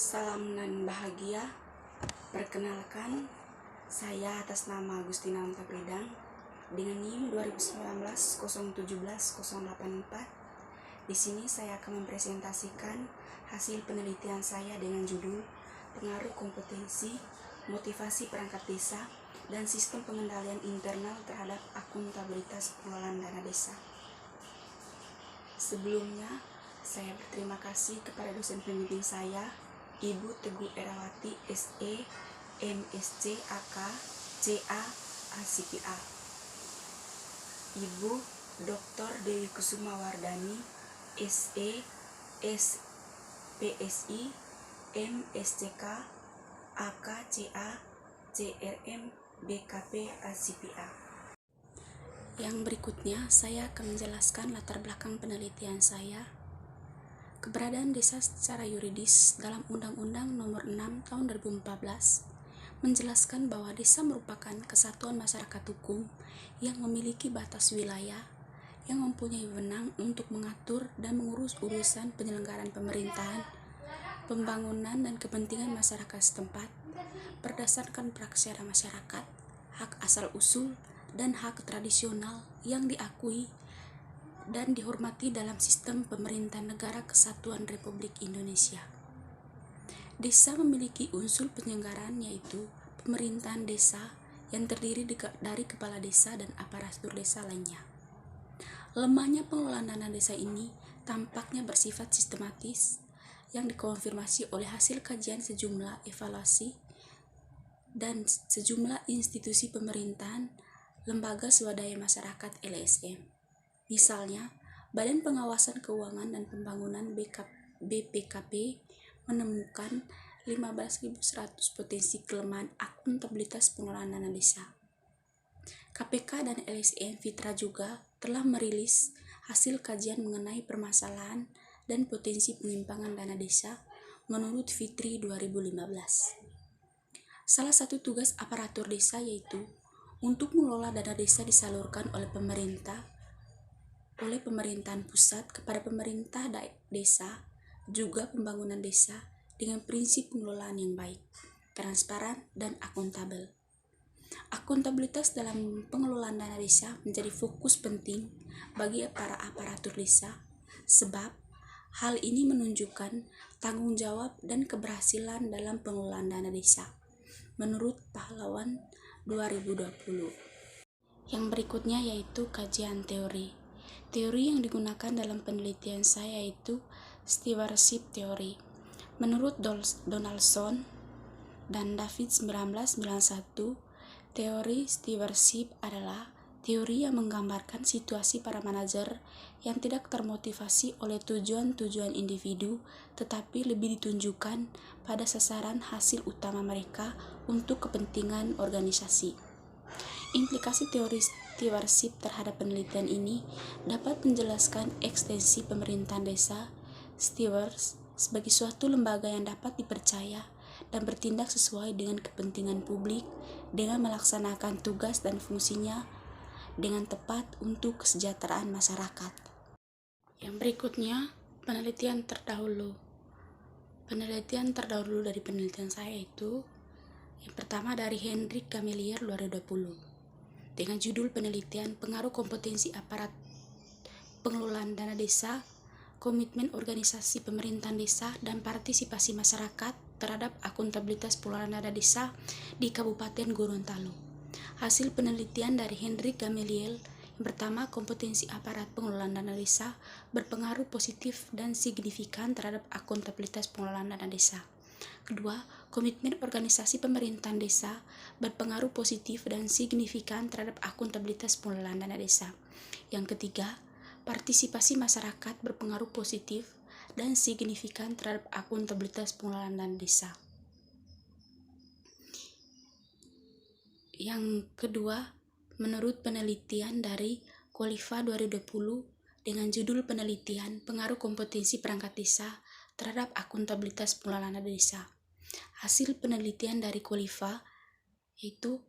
Salam nan bahagia. Perkenalkan, saya atas nama Agustina Antapredang dengan NIM 2019-017-084. Di sini saya akan mempresentasikan hasil penelitian saya dengan judul Pengaruh Kompetensi, Motivasi Perangkat Desa, dan Sistem Pengendalian Internal terhadap Akuntabilitas Pengelolaan Dana Desa. Sebelumnya, saya berterima kasih kepada dosen pembimbing saya, Ibu Teguh Erawati SE, MSc AK, CA, ACPA. Ibu Dr. Dewi Kusuma Wardani SE, SPSI, MSCK, AK, CA, CRM, BKP, ACPA. Yang berikutnya, saya akan menjelaskan latar belakang penelitian saya. Keberadaan desa secara yuridis dalam Undang-Undang Nomor 6 Tahun 2014 menjelaskan bahwa desa merupakan kesatuan masyarakat hukum yang memiliki batas wilayah, yang mempunyai wewenang untuk mengatur dan mengurus urusan penyelenggaraan pemerintahan, pembangunan dan kepentingan masyarakat setempat berdasarkan praksara masyarakat, hak asal-usul, dan hak tradisional yang diakui dan dihormati dalam sistem pemerintahan negara kesatuan Republik Indonesia. Desa memiliki unsur penyelenggaraan yaitu pemerintahan desa yang terdiri dari kepala desa dan aparatur desa lainnya. Lemahnya pengelolaan dana desa ini tampaknya bersifat sistematis yang dikonfirmasi oleh hasil kajian sejumlah evaluasi dan sejumlah institusi pemerintahan, lembaga swadaya masyarakat LSM. Misalnya, Badan Pengawasan Keuangan dan Pembangunan BPKP menemukan 15.100 potensi kelemahan akuntabilitas pengelolaan dana desa. KPK dan LSM Fitra juga telah merilis hasil kajian mengenai permasalahan dan potensi penyimpangan dana desa menurut Fitri 2015. Salah satu tugas aparatur desa yaitu untuk mengelola dana desa disalurkan oleh pemerintahan pusat kepada pemerintah desa, juga pembangunan desa dengan prinsip pengelolaan yang baik, transparan, dan akuntabel. Akuntabilitas dalam pengelolaan dana desa menjadi fokus penting bagi para aparatur desa, sebab hal ini menunjukkan tanggung jawab dan keberhasilan dalam pengelolaan dana desa, menurut Pahlawan 2020. Yang berikutnya yaitu kajian teori. Teori yang digunakan dalam penelitian saya yaitu stewardship theory. Menurut Donaldson dan David 1991, teori stewardship adalah teori yang menggambarkan situasi para manajer yang tidak termotivasi oleh tujuan-tujuan individu, tetapi lebih ditunjukkan pada sasaran hasil utama mereka untuk kepentingan organisasi. Implikasi teori stewardship terhadap penelitian ini dapat menjelaskan ekstensi pemerintahan desa. Stewards sebagai suatu lembaga yang dapat dipercaya dan bertindak sesuai dengan kepentingan publik dengan melaksanakan tugas dan fungsinya dengan tepat untuk kesejahteraan masyarakat. Yang berikutnya, penelitian terdahulu. Penelitian terdahulu dari penelitian saya itu yang pertama dari Hendrik Gamelier 2020 dengan judul penelitian Pengaruh Kompetensi Aparat Pengelolaan Dana Desa, Komitmen Organisasi Pemerintahan Desa, dan Partisipasi Masyarakat terhadap Akuntabilitas Pengelolaan Dana Desa di Kabupaten Gorontalo. Hasil penelitian dari Hendrik Gamelier yang pertama, kompetensi aparat pengelolaan dana desa berpengaruh positif dan signifikan terhadap akuntabilitas pengelolaan dana desa. Kedua, komitmen organisasi pemerintahan desa berpengaruh positif dan signifikan terhadap akuntabilitas pengelolaan dana desa. Yang ketiga, partisipasi masyarakat berpengaruh positif dan signifikan terhadap akuntabilitas pengelolaan dana desa. Yang kedua, menurut penelitian dari Qualifa 2020 dengan judul penelitian Pengaruh Kompetensi Perangkat Desa terhadap Akuntabilitas Pengelolaan Dana Desa. Hasil penelitian dari Qualifa yaitu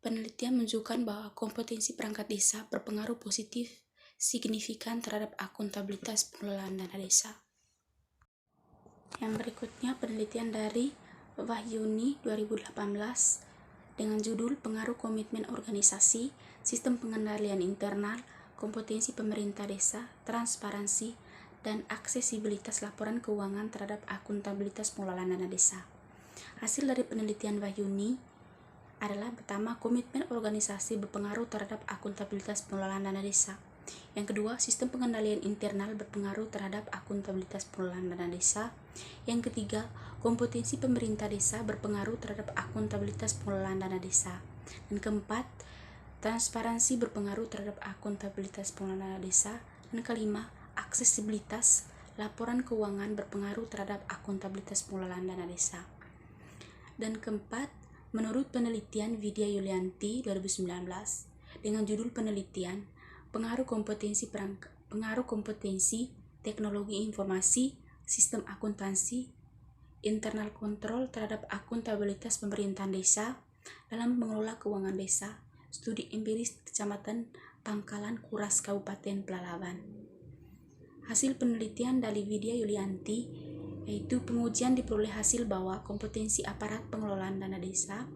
penelitian menunjukkan bahwa kompetensi perangkat desa berpengaruh positif signifikan terhadap akuntabilitas pengelolaan dana desa. Yang berikutnya penelitian dari Wahyuni 2018 dengan judul Pengaruh Komitmen Organisasi, Sistem Pengendalian Internal, Kompetensi Pemerintah Desa, Transparansi, dan Aksesibilitas Laporan Keuangan terhadap Akuntabilitas Pengelolaan Dana Desa. Hasil dari penelitian Wahyuni adalah pertama, komitmen organisasi berpengaruh terhadap akuntabilitas pengelolaan dana desa. Yang kedua, sistem pengendalian internal berpengaruh terhadap akuntabilitas pengelolaan dana desa. Yang ketiga, kompetensi pemerintah desa berpengaruh terhadap akuntabilitas pengelolaan dana desa. Dan keempat, transparansi berpengaruh terhadap akuntabilitas pengelolaan dana desa. Dan kelima, aksesibilitas laporan keuangan berpengaruh terhadap akuntabilitas pengelolaan dana desa. Dan keempat, menurut penelitian Widya Yulianti 2019 dengan judul penelitian pengaruh kompetensi teknologi informasi, sistem akuntansi, internal kontrol terhadap akuntabilitas pemerintahan desa dalam mengelola keuangan desa, studi empiris Kecamatan Pangkalan Kuras Kabupaten Pelalawan. Hasil penelitian dari Widya Yulianti yaitu pengujian diperoleh hasil bahwa kompetensi aparat pengelolaan dana desa,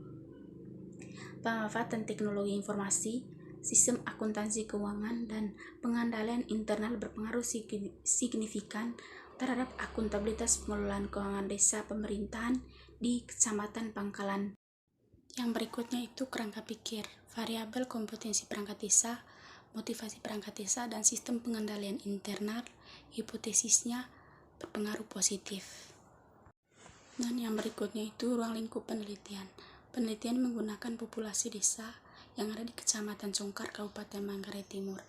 pemanfaatan teknologi informasi, sistem akuntansi keuangan, dan pengendalian internal berpengaruh signifikan terhadap akuntabilitas pengelolaan keuangan desa pemerintahan di Kecamatan Pangkalan. Yang berikutnya itu kerangka pikir, variabel kompetensi perangkat desa, motivasi perangkat desa, dan sistem pengendalian internal, hipotesisnya berpengaruh positif. Dan yang berikutnya itu ruang lingkup penelitian. Penelitian menggunakan populasi desa yang ada di Kecamatan Congkar, Kabupaten Manggarai Timur.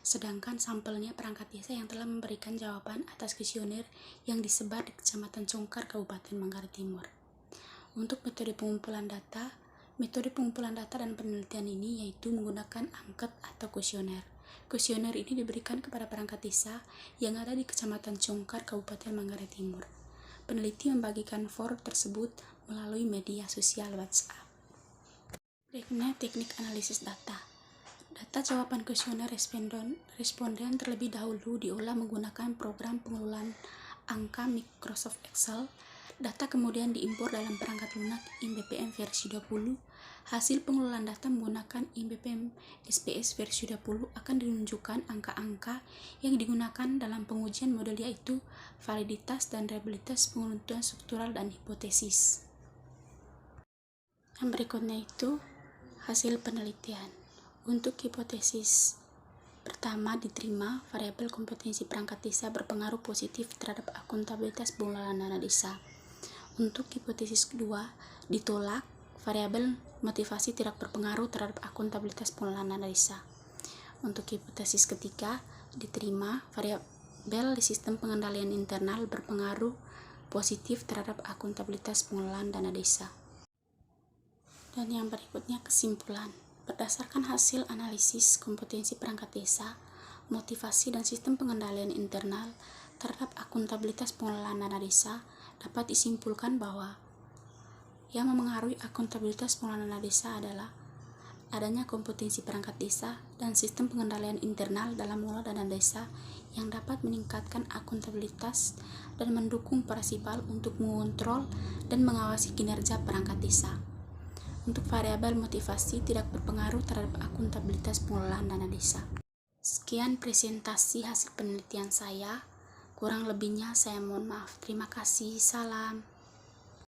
Sedangkan sampelnya perangkat desa yang telah memberikan jawaban atas kuesioner yang disebar di Kecamatan Congkar, Kabupaten Manggarai Timur. Untuk metode pengumpulan data dan penelitian ini yaitu menggunakan angket atau kuesioner. Kuesioner ini diberikan kepada perangkat desa yang ada di Kecamatan Congkar, Kabupaten Manggarai Timur. Peneliti membagikan form tersebut melalui media sosial WhatsApp. Berikutnya teknik analisis data. Data jawaban kuesioner responden terlebih dahulu diolah menggunakan program pengelolaan angka Microsoft Excel. Data kemudian diimpor dalam perangkat lunak IMBPM versi 20. Hasil pengelolaan data menggunakan IMBPM SPS versi 20 akan menunjukkan angka-angka yang digunakan dalam pengujian model yaitu validitas dan reliabilitas penentuan struktural dan hipotesis. Yang berikutnya itu hasil penelitian. Untuk hipotesis pertama diterima, variabel kompetensi perangkat desa berpengaruh positif terhadap akuntabilitas pengelolaan dana desa. Untuk hipotesis kedua ditolak, variabel motivasi tidak berpengaruh terhadap akuntabilitas pengelolaan dana desa. Untuk hipotesis ketiga diterima, variabel di sistem pengendalian internal berpengaruh positif terhadap akuntabilitas pengelolaan dana desa. Dan yang berikutnya kesimpulan. Berdasarkan hasil analisis kompetensi perangkat desa, motivasi dan sistem pengendalian internal terhadap akuntabilitas pengelolaan dana desa, dapat disimpulkan bahwa yang memengaruhi akuntabilitas pengelolaan dana desa adalah adanya kompetensi perangkat desa dan sistem pengendalian internal dalam mengelola dana desa yang dapat meningkatkan akuntabilitas dan mendukung Parasipal untuk mengontrol dan mengawasi kinerja perangkat desa. Untuk variabel motivasi tidak berpengaruh terhadap akuntabilitas pengelolaan dana desa. Sekian presentasi hasil penelitian saya. Kurang lebihnya saya mohon maaf. Terima kasih. Salam.